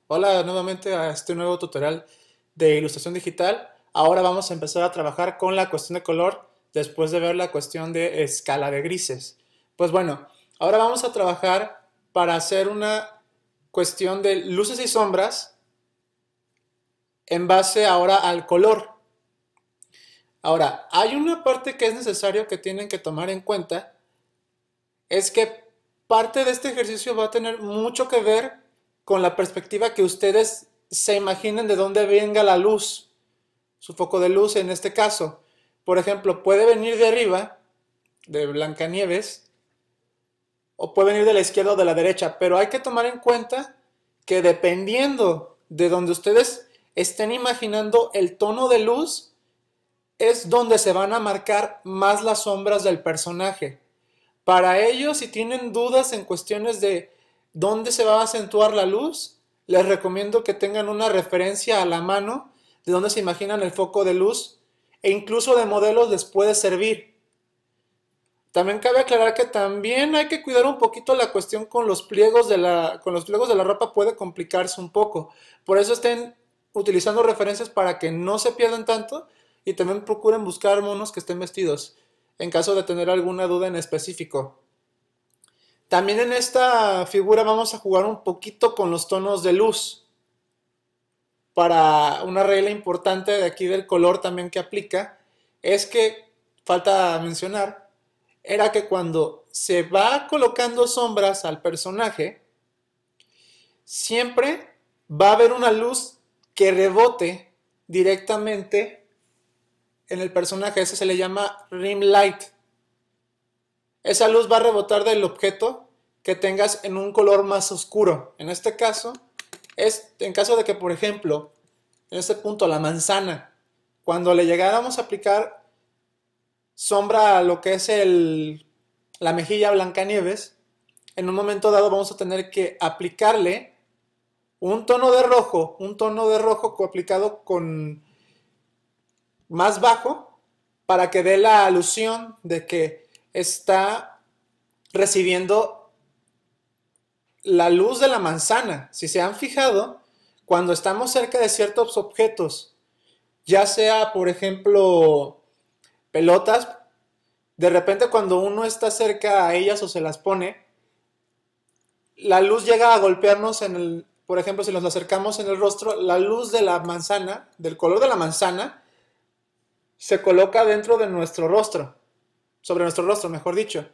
Hola nuevamente a este nuevo tutorial de ilustración digital. Ahora vamos a empezar a trabajar con la cuestión de color después de ver la cuestión de escala de grises. Pues bueno, ahora vamos a trabajar para hacer una cuestión de luces y sombras en base ahora al color. Ahora, hay una parte que es necesario que tienen que tomar en cuenta, es que parte de este ejercicio va a tener mucho que ver con la perspectiva que ustedes se imaginen de dónde venga la luz, su foco de luz en este caso. Por ejemplo, puede venir de arriba, de Blancanieves, o puede venir de la izquierda o de la derecha, pero hay que tomar en cuenta que dependiendo de donde ustedes estén imaginando el tono de luz, es donde se van a marcar más las sombras del personaje. Para ellos, si tienen dudas en cuestiones de dónde se va a acentuar la luz, les recomiendo que tengan una referencia a la mano de dónde se imaginan el foco de luz e incluso de modelos les puede servir. También cabe aclarar que también hay que cuidar un poquito la cuestión con los pliegos de la ropa puede complicarse un poco. Por eso estén utilizando referencias para que no se pierdan tanto y también procuren buscar monos que estén vestidos en caso de tener alguna duda en específico. También en esta figura vamos a jugar un poquito con los tonos de luz. Para una regla importante de aquí del color también que aplica, es que, falta mencionar, era que cuando se va colocando sombras al personaje, siempre va a haber una luz que rebote directamente en el personaje. Ese se le llama rim light. Esa luz va a rebotar del objeto que tengas en un color más oscuro. En este caso, es en caso de que, por ejemplo, en este punto la manzana, cuando le llegáramos a aplicar sombra a lo que es la mejilla Blancanieves, en un momento dado vamos a tener que aplicarle un tono de rojo aplicado con más bajo para que dé la alusión de que está recibiendo la luz de la manzana. Si se han fijado, cuando estamos cerca de ciertos objetos, ya sea, por ejemplo, pelotas, de repente cuando uno está cerca a ellas o se las pone, la luz llega a golpearnos por ejemplo, si nos la acercamos en el rostro, la luz de la manzana, del color de la manzana, se coloca dentro de nuestro rostro, sobre nuestro rostro, mejor dicho.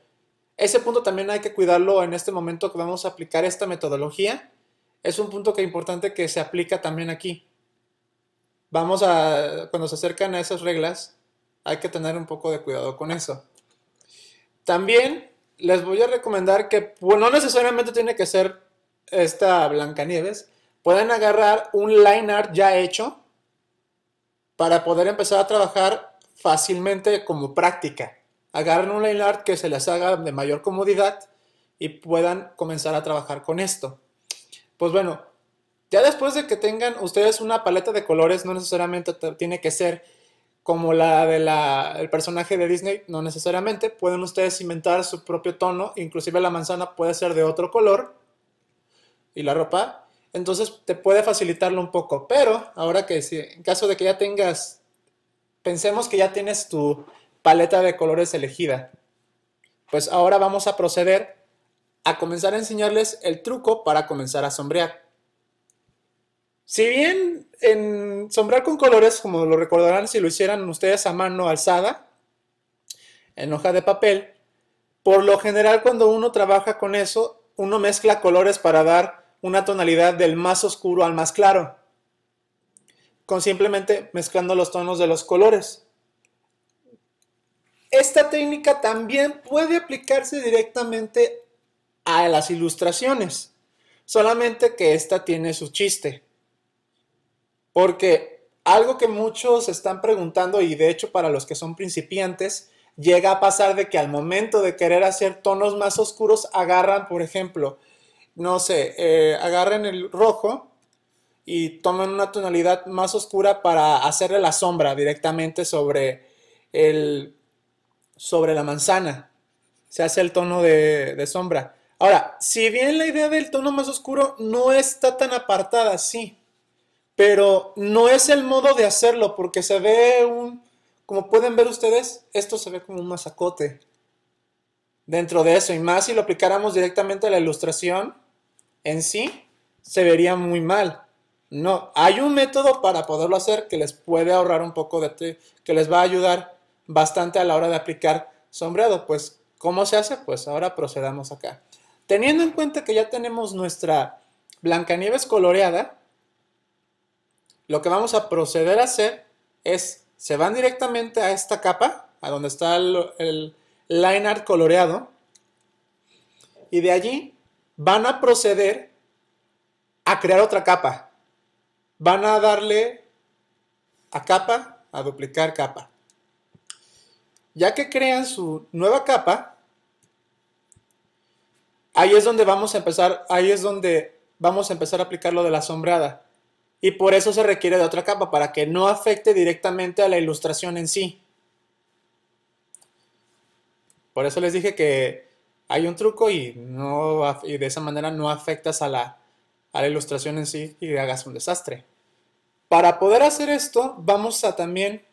Ese punto también hay que cuidarlo en este momento que vamos a aplicar esta metodología. Es un punto que es importante que se aplica también aquí. Cuando se acercan a esas reglas, hay que tener un poco de cuidado con eso. También les voy a recomendar que no necesariamente tiene que ser esta Blancanieves. Pueden agarrar un line art ya hecho para poder empezar a trabajar fácilmente como práctica. Agarren un line art que se les haga de mayor comodidad y puedan comenzar a trabajar con esto. Pues bueno, ya después de que tengan ustedes una paleta de colores, no necesariamente tiene que ser como la del personaje de Disney, no necesariamente. Pueden ustedes inventar su propio tono, inclusive la manzana puede ser de otro color y la ropa. Entonces te puede facilitarlo un poco. Pero ahora que si en caso de que ya tengas, pensemos que ya tienes tu paleta de colores elegida, pues ahora vamos a proceder a comenzar a enseñarles el truco para comenzar a sombrear. Si bien en sombrear con colores, como lo recordarán si lo hicieran ustedes a mano alzada, en hoja de papel, por lo general cuando uno trabaja con eso, uno mezcla colores para dar una tonalidad del más oscuro al más claro, con simplemente mezclando los tonos de los colores. Esta técnica también puede aplicarse directamente a las ilustraciones, solamente que esta tiene su chiste. Porque algo que muchos están preguntando, y de hecho para los que son principiantes, llega a pasar de que al momento de querer hacer tonos más oscuros, agarran, por ejemplo, no sé, agarren el rojo y toman una tonalidad más oscura para hacerle la sombra directamente sobre la manzana. Se hace el tono de sombra. Ahora, si bien la idea del tono más oscuro no está tan apartada, sí, pero no es el modo de hacerlo porque se ve como pueden ver ustedes, esto se ve como un masacote dentro de eso y más si lo aplicáramos directamente a la ilustración en sí, se vería muy mal. No, hay un método para poderlo hacer que les puede ahorrar un poco que les va a ayudar bastante a la hora de aplicar sombreado. Pues, ¿cómo se hace? Pues ahora procedamos acá. Teniendo en cuenta que ya tenemos nuestra Blancanieves coloreada, lo que vamos a proceder a hacer es, se van directamente a esta capa, a donde está el line art coloreado, y de allí van a proceder a crear otra capa. Van a darle a capa, a duplicar capa. Ya que crean su nueva capa, ahí es donde vamos a empezar, a aplicar lo de la sombreada. Y por eso se requiere de otra capa, para que no afecte directamente a la ilustración en sí. Por eso les dije que hay un truco y de esa manera no afectas a la ilustración en sí y hagas un desastre. Para poder hacer esto, vamos a también,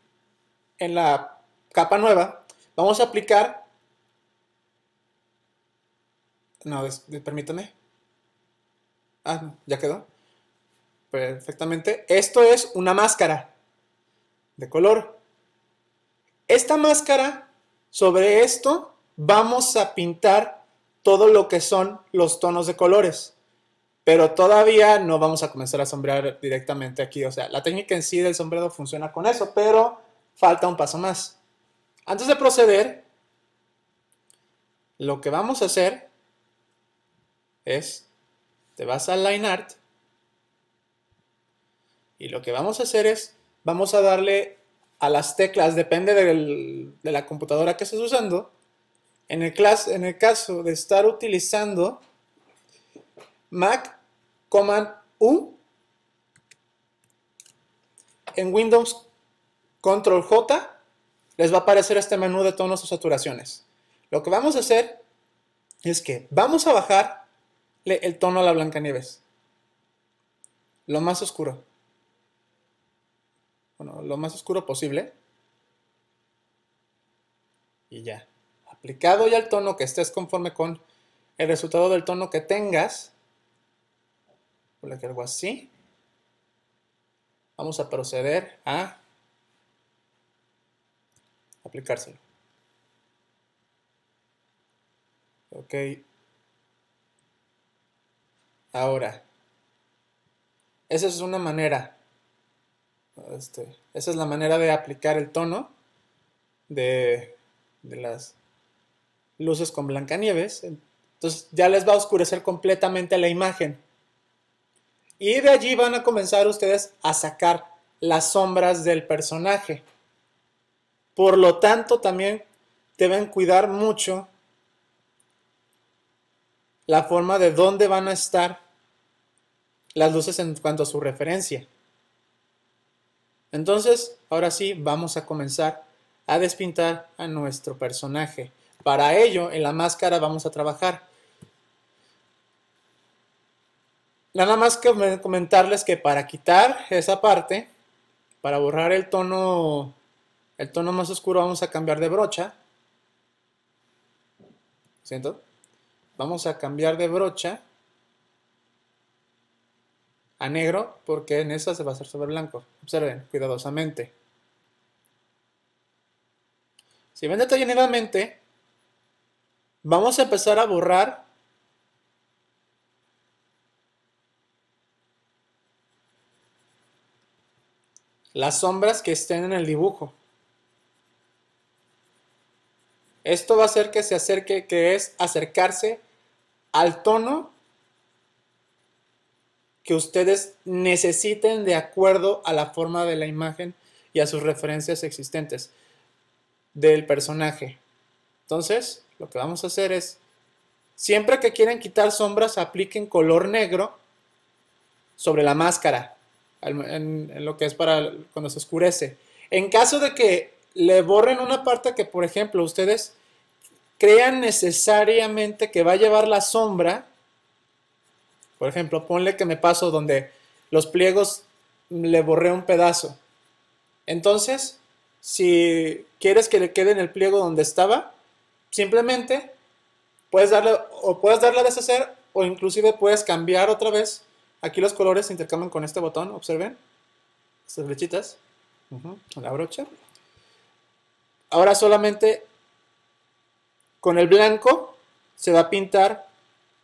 en la capa nueva, vamos a aplicar, no, permítame, ya quedó, perfectamente. Esto es una máscara de color. Esta máscara, sobre esto, vamos a pintar todo lo que son los tonos de colores. Pero todavía no vamos a comenzar a sombrear directamente aquí. O sea, la técnica en sí del sombreado funciona con eso, pero falta un paso más. Antes de proceder, lo que vamos a hacer es, te vas a Line Art, y lo que vamos a hacer es, vamos a darle a las teclas, depende de la computadora que estés usando. En el caso de estar utilizando Mac, Command U, en Windows, Control J, les va a aparecer este menú de tonos o saturaciones. Lo que vamos a hacer es que vamos a bajarle el tono a la Blancanieves. Lo más oscuro. Bueno, lo más oscuro posible. Y ya. Aplicado ya el tono que estés conforme con el resultado del tono que tengas. Por que algo así. Vamos a proceder a aplicárselo. Ok. Ahora. Esa es una manera. Esa es la manera de aplicar el tono de las luces con Blancanieves. Entonces ya les va a oscurecer completamente la imagen. Y de allí van a comenzar ustedes a sacar las sombras del personaje. Por lo tanto, también deben cuidar mucho la forma de dónde van a estar las luces en cuanto a su referencia. Entonces, ahora sí, vamos a comenzar a despintar a nuestro personaje. Para ello, en la máscara vamos a trabajar. Nada más que comentarles que para quitar esa parte, para borrar el tono más oscuro, vamos a cambiar de brocha. ¿Siento? Vamos a cambiar de brocha a negro, porque en esa se va a hacer sobre blanco. Observen cuidadosamente. Si ven detalladamente, vamos a empezar a borrar las sombras que estén en el dibujo. Esto va a hacer que se acerque, que es acercarse al tono que ustedes necesiten de acuerdo a la forma de la imagen y a sus referencias existentes del personaje. Entonces, lo que vamos a hacer es, siempre que quieran quitar sombras, apliquen color negro sobre la máscara, en lo que es para cuando se oscurece. En caso de que le borren una parte que, por ejemplo, ustedes crean necesariamente que va a llevar la sombra. Por ejemplo, ponle que me paso donde los pliegos le borré un pedazo. Entonces, si quieres que le quede en el pliego donde estaba, simplemente puedes darle a deshacer o inclusive puedes cambiar otra vez. Aquí los colores se intercambian con este botón, observen. Estas flechitas. Con la brocha. Ahora solamente con el blanco se va a pintar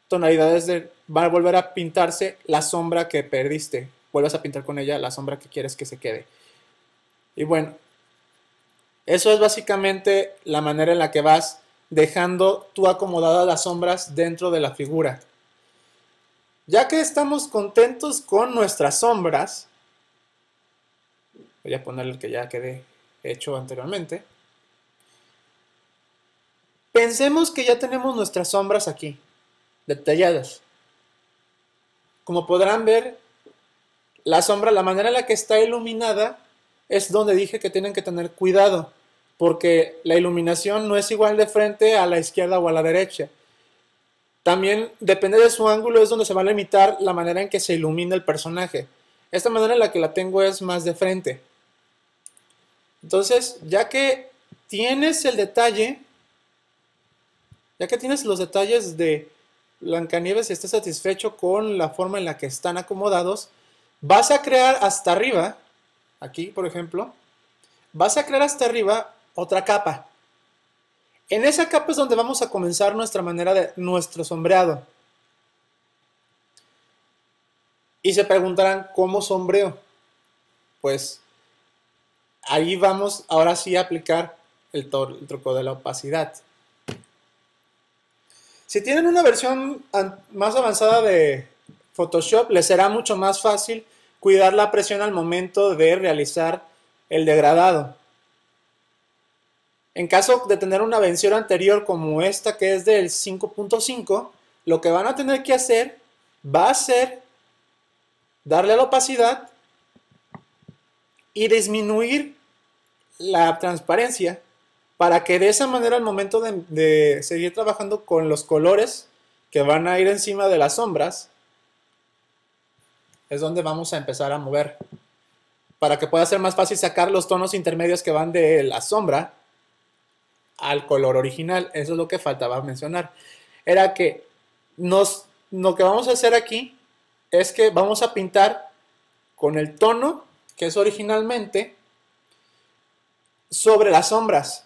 tonalidades de... Va a volver a pintarse la sombra que perdiste. Vuelves a pintar con ella la sombra que quieres que se quede. Y bueno, eso es básicamente la manera en la que vas dejando tú acomodadas las sombras dentro de la figura. Ya que estamos contentos con nuestras sombras, voy a poner el que ya quedé hecho anteriormente. Pensemos que ya tenemos nuestras sombras aquí, detalladas. Como podrán ver, la sombra, la manera en la que está iluminada, es donde dije que tienen que tener cuidado, porque la iluminación no es igual de frente a la izquierda o a la derecha. También depende de su ángulo, es donde se va a limitar la manera en que se ilumina el personaje. Esta manera en la que la tengo es más de frente. Entonces, ya que tienes el detalle, ya que tienes los detalles de Blancanieves y estás satisfecho con la forma en la que están acomodados, vas a crear hasta arriba, aquí por ejemplo, vas a crear hasta arriba otra capa. En esa capa es donde vamos a comenzar nuestra manera de nuestro sombreado. Y se preguntarán, ¿cómo sombreo? Pues ahí vamos ahora sí a aplicar el truco de la opacidad. Si tienen una versión más avanzada de Photoshop, les será mucho más fácil cuidar la presión al momento de realizar el degradado. En caso de tener una versión anterior como esta que es del 5.5, lo que van a tener que hacer va a ser darle a la opacidad y disminuir la transparencia para que de esa manera al momento de seguir trabajando con los colores que van a ir encima de las sombras es donde vamos a empezar a mover para que pueda ser más fácil sacar los tonos intermedios que van de la sombra al color original. Eso es lo que faltaba mencionar. Era que lo que vamos a hacer aquí es que vamos a pintar con el tono que es originalmente sobre las sombras.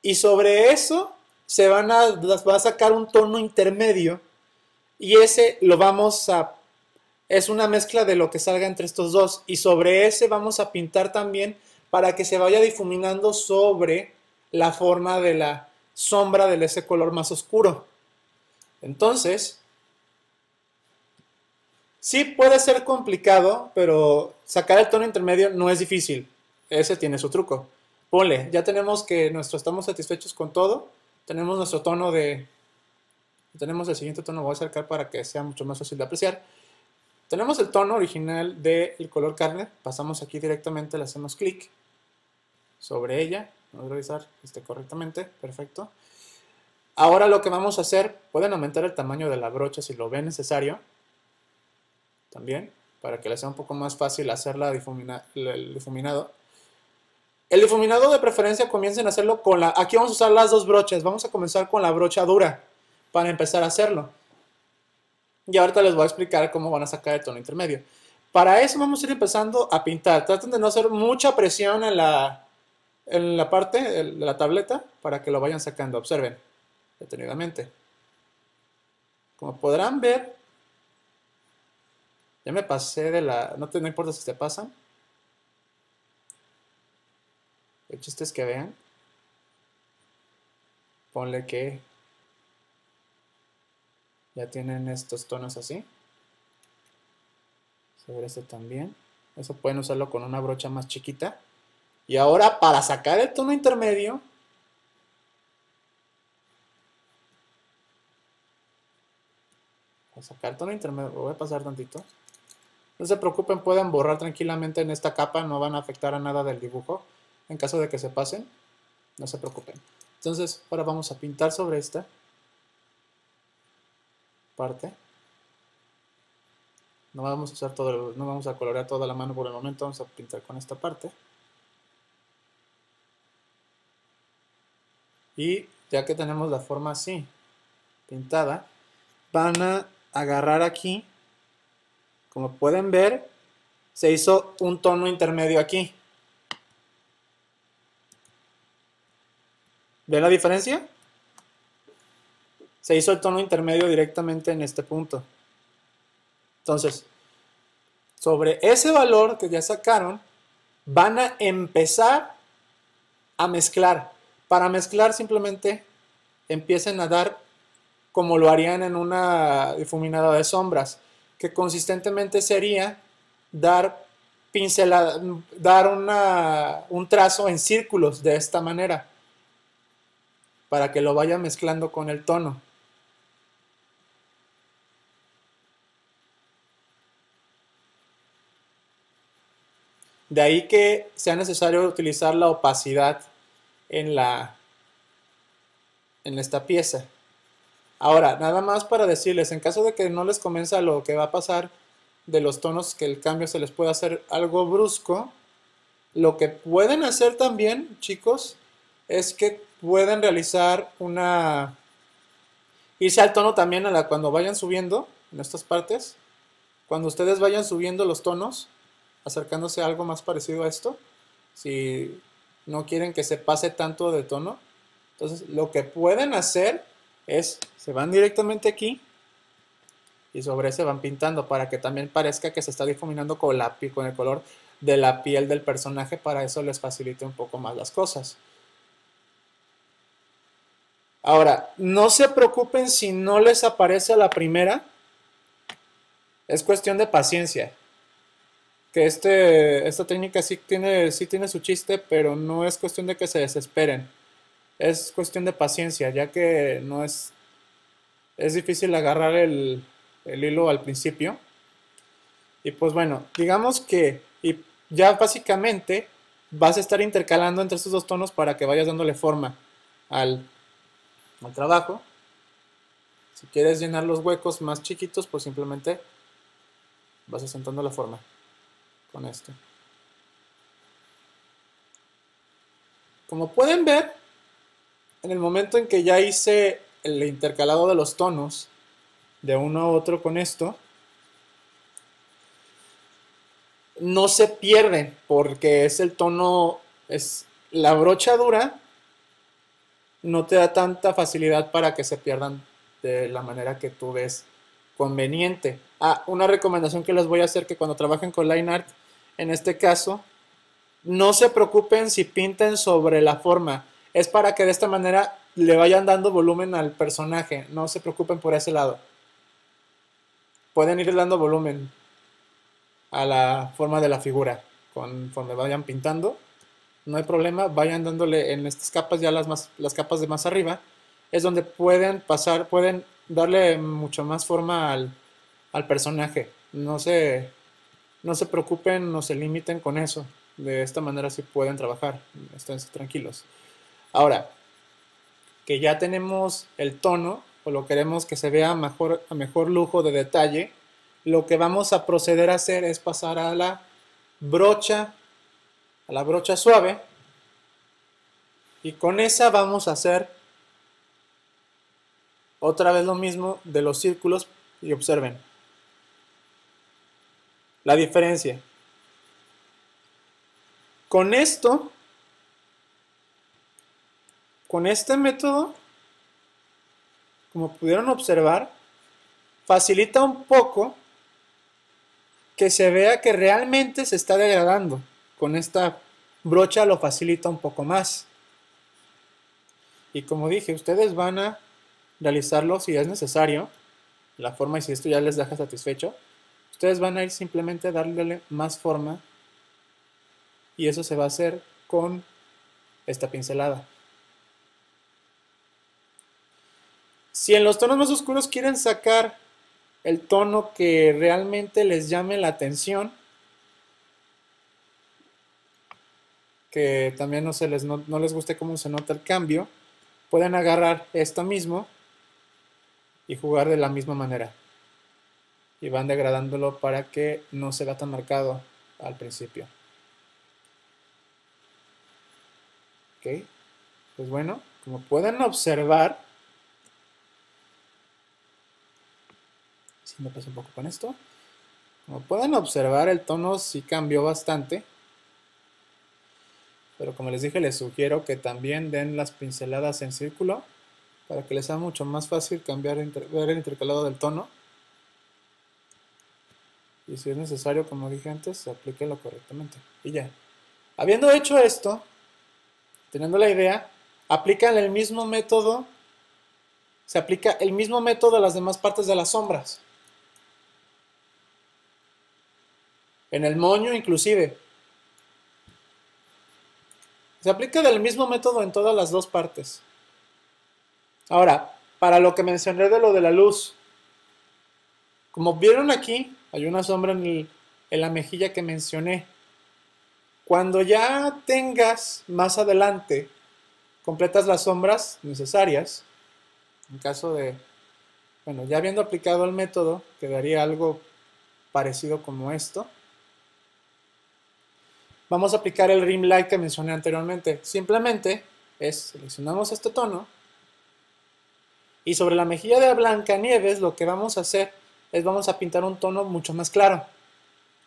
Y sobre eso se va a sacar un tono intermedio. Y ese lo vamos a... Es una mezcla de lo que salga entre estos dos. Y sobre ese vamos a pintar también para que se vaya difuminando sobre la forma de la sombra de ese color más oscuro. Entonces, sí puede ser complicado, pero sacar el tono intermedio no es difícil. Ese tiene su truco. Ponle, ya tenemos que estamos satisfechos con todo. Tenemos nuestro tono de... Tenemos el siguiente tono, voy a acercar para que sea mucho más fácil de apreciar. Tenemos el tono original del color carne. Pasamos aquí directamente, le hacemos clic sobre ella. Vamos a revisar que esté correctamente. Perfecto. Ahora lo que vamos a hacer, pueden aumentar el tamaño de la brocha si lo ven necesario. También, para que les sea un poco más fácil hacer el difuminado. El difuminado de preferencia comiencen a hacerlo con la... Aquí vamos a usar las dos brochas. Vamos a comenzar con la brocha dura para empezar a hacerlo. Y ahorita les voy a explicar cómo van a sacar el tono intermedio. Para eso vamos a ir empezando a pintar. Traten de no hacer mucha presión en la parte de la tableta para que lo vayan sacando. Observen detenidamente. Como podrán ver, ya me pasé de la... No importa si te pasan. El chiste es que vean. Ponle que ya tienen estos tonos así. Sobre este también. Eso pueden usarlo con una brocha más chiquita. Y ahora para sacar el tono intermedio, voy a pasar tantito. No se preocupen, pueden borrar tranquilamente en esta capa, no van a afectar a nada del dibujo. En caso de que se pasen, no se preocupen. Entonces, ahora vamos a pintar sobre esta parte. No vamos a usar todo, no vamos a colorear toda la mano por el momento, vamos a pintar con esta parte. Y ya que tenemos la forma así pintada, van a agarrar aquí, como pueden ver, se hizo un tono intermedio aquí. ¿Ven la diferencia? Se hizo el tono intermedio directamente en este punto. Entonces, sobre ese valor que ya sacaron, van a empezar a mezclar. Para mezclar simplemente empiecen a dar como lo harían en una difuminada de sombras, que consistentemente sería dar pincelada, dar un trazo en círculos de esta manera, para que lo vaya mezclando con el tono. De ahí que sea necesario utilizar la opacidad en esta pieza. Ahora, nada más para decirles, en caso de que no les convenza lo que va a pasar de los tonos, que el cambio se les pueda hacer algo brusco, lo que pueden hacer también, chicos, es que pueden realizar irse al tono también cuando vayan subiendo en estas partes. Cuando ustedes vayan subiendo los tonos, acercándose a algo más parecido a esto, si no quieren que se pase tanto de tono, entonces lo que pueden hacer es, se van directamente aquí y sobre ese van pintando para que también parezca que se está difuminando con el color de la piel del personaje, para eso les facilite un poco más las cosas. Ahora, no se preocupen si no les aparece a la primera, es cuestión de paciencia. Que esta técnica sí tiene su chiste, pero no es cuestión de que se desesperen. Es cuestión de paciencia, ya que no es difícil agarrar el hilo al principio. Y pues bueno, digamos que y ya básicamente vas a estar intercalando entre estos dos tonos para que vayas dándole forma al trabajo. Si quieres llenar los huecos más chiquitos, pues simplemente vas asentando la forma con esto. Como pueden ver, en el momento en que ya hice el intercalado de los tonos de uno a otro con esto, no se pierden porque es el tono, es la brochadura, no te da tanta facilidad para que se pierdan de la manera que tú ves conveniente. Una recomendación que les voy a hacer, que cuando trabajen con line art, en este caso, no se preocupen si pinten sobre la forma, es para que de esta manera le vayan dando volumen al personaje, no se preocupen por ese lado. Pueden ir dando volumen a la forma de la figura conforme vayan pintando, no hay problema, vayan dándole en estas capas, ya las capas de más arriba, es donde pueden darle mucho más forma al personaje. No se preocupen, no se limiten con eso. De esta manera sí pueden trabajar, estén tranquilos. Ahora, que ya tenemos el tono, o lo queremos que se vea a mejor lujo de detalle, lo que vamos a proceder a hacer es pasar a la brocha suave, y con esa vamos a hacer otra vez lo mismo de los círculos, y observen la diferencia. Con esto, con este método, como pudieron observar, facilita un poco que se vea que realmente se está degradando. Con esta brocha lo facilita un poco más. Y como dije, ustedes van a realizarlo si es necesario, la forma, y si esto ya les deja satisfecho, ustedes van a ir simplemente a darle más forma, y eso se va a hacer con esta pincelada. Si en los tonos más oscuros quieren sacar el tono que realmente les llame la atención, que también no les guste cómo se nota el cambio, pueden agarrar esto mismo y jugar de la misma manera. Y van degradándolo para que no se vea tan marcado al principio. ¿Ok? Pues bueno, como pueden observar, si me paso un poco con esto, como pueden observar el tono sí cambió bastante, pero como les dije, les sugiero que también den las pinceladas en círculo para que les sea mucho más fácil cambiar, ver el intercalado del tono. Y si es necesario, como dije antes, aplíquelo correctamente. Y ya. Habiendo hecho esto, teniendo la idea, aplican el mismo método, se aplica el mismo método a las demás partes de las sombras. En el moño inclusive. Se aplica del mismo método en todas las dos partes. Ahora, para lo que mencioné de lo de la luz, como vieron aquí, hay una sombra en la mejilla que mencioné. Cuando ya tengas más adelante, completas las sombras necesarias, en caso de, bueno, ya habiendo aplicado el método, quedaría algo parecido como esto. Vamos a aplicar el rim light que mencioné anteriormente. Simplemente seleccionamos este tono y sobre la mejilla de Blancanieves lo que vamos a hacer es vamos a pintar un tono mucho más claro,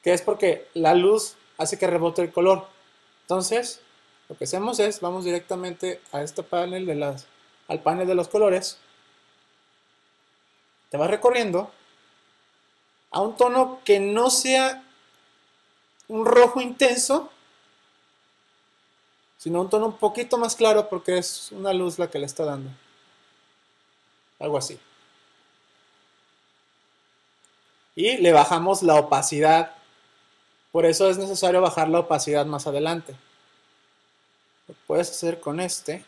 que es porque la luz hace que rebote el color. Entonces, lo que hacemos es, vamos directamente a este panel al panel de los colores, te vas recorriendo a un tono que no sea un rojo intenso, sino un tono un poquito más claro porque es una luz la que le está dando. Algo así. Y le bajamos la opacidad. Por eso es necesario bajar la opacidad más adelante. Lo puedes hacer con este.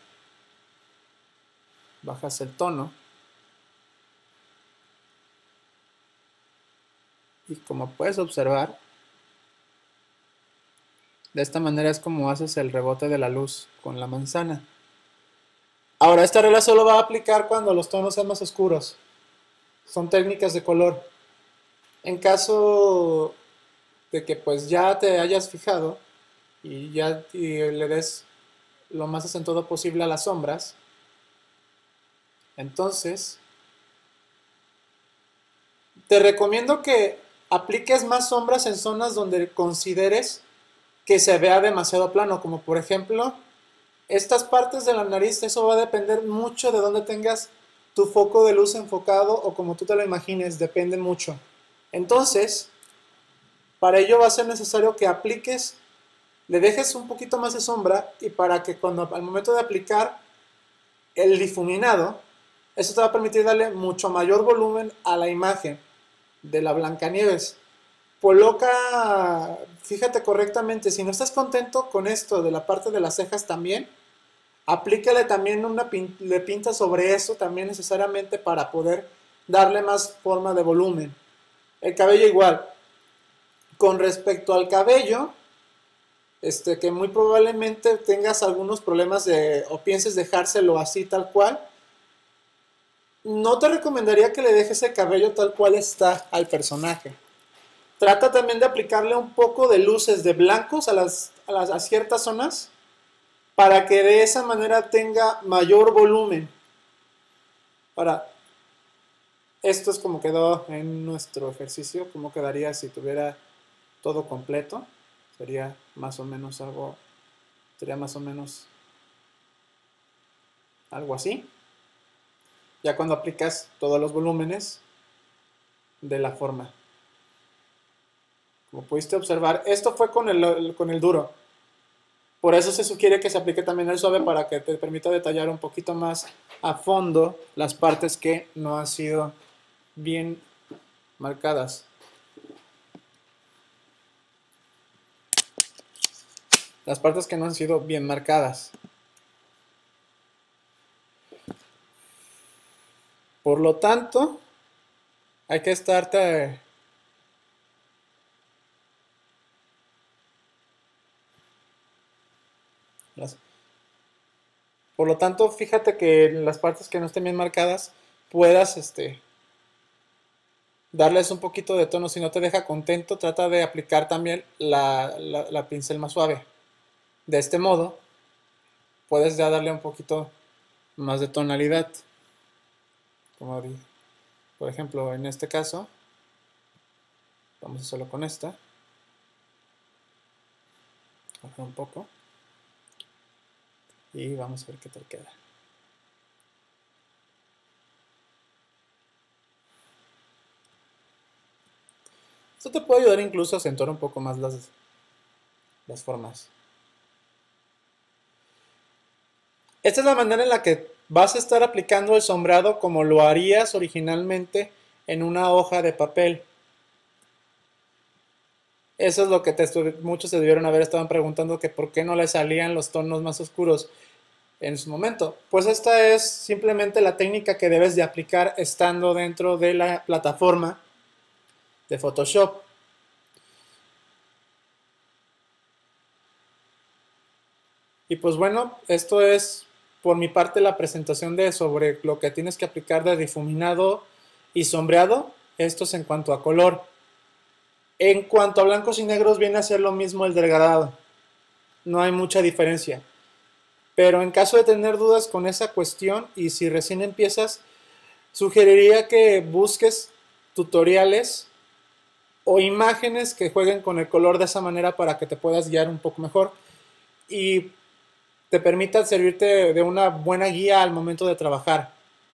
Bajas el tono. Y como puedes observar, de esta manera es como haces el rebote de la luz con la manzana. Ahora, esta regla solo va a aplicar cuando los tonos sean más oscuros. Son técnicas de color. En caso de que pues ya te hayas fijado y ya le des lo más acentuado posible a las sombras, entonces te recomiendo que apliques más sombras en zonas donde consideres que se vea demasiado plano, como por ejemplo estas partes de la nariz. Eso va a depender mucho de dónde tengas tu foco de luz enfocado o como tú te lo imagines, depende mucho. Entonces, para ello va a ser necesario que apliques, le dejes un poquito más de sombra y para que cuando al momento de aplicar el difuminado, eso te va a permitir darle mucho mayor volumen a la imagen de la Blancanieves. Coloca, fíjate correctamente, si no estás contento con esto de la parte de las cejas también, aplícale también le pinta sobre eso también necesariamente para poder darle más forma de volumen. El cabello igual. Con respecto al cabello, que muy probablemente tengas algunos problemas o pienses dejárselo así tal cual, no te recomendaría que le dejes el cabello tal cual está al personaje. Trata también de aplicarle un poco de luces de blancos a ciertas zonas para que de esa manera tenga mayor volumen. Ahora, esto es como quedó en nuestro ejercicio, como quedaría si tuviera todo completo. Sería más o menos algo así. Ya cuando aplicas todos los volúmenes de la forma. Como pudiste observar, esto fue con el duro. Por eso se sugiere que se aplique también el suave para que te permita detallar un poquito más a fondo las partes que no han sido bien marcadas. Las partes que no han sido bien marcadas. Por lo tanto, hay que estarte Por lo tanto, fíjate que en las partes que no estén bien marcadas puedas darles un poquito de tono. Si no te deja contento, trata de aplicar también la pincel más suave. De este modo, puedes ya darle un poquito más de tonalidad. Como por ejemplo, en este caso, vamos a hacerlo con esta. Bajar un poco. Y vamos a ver qué tal queda. Esto te puede ayudar incluso a acentuar un poco más las formas. Esta es la manera en la que vas a estar aplicando el sombreado como lo harías originalmente en una hoja de papel. Eso es lo que muchos se debieron haber estado preguntando, que por qué no le salían los tonos más oscuros en su momento. Pues esta es simplemente la técnica que debes de aplicar estando dentro de la plataforma de Photoshop. Y pues bueno, esto es por mi parte la presentación de sobre lo que tienes que aplicar de difuminado y sombreado. Esto es en cuanto a color. En cuanto a blancos y negros viene a ser lo mismo el degradado. No hay mucha diferencia. Pero en caso de tener dudas con esa cuestión y si recién empiezas, sugeriría que busques tutoriales o imágenes que jueguen con el color de esa manera para que te puedas guiar un poco mejor y te permita servirte de una buena guía al momento de trabajar.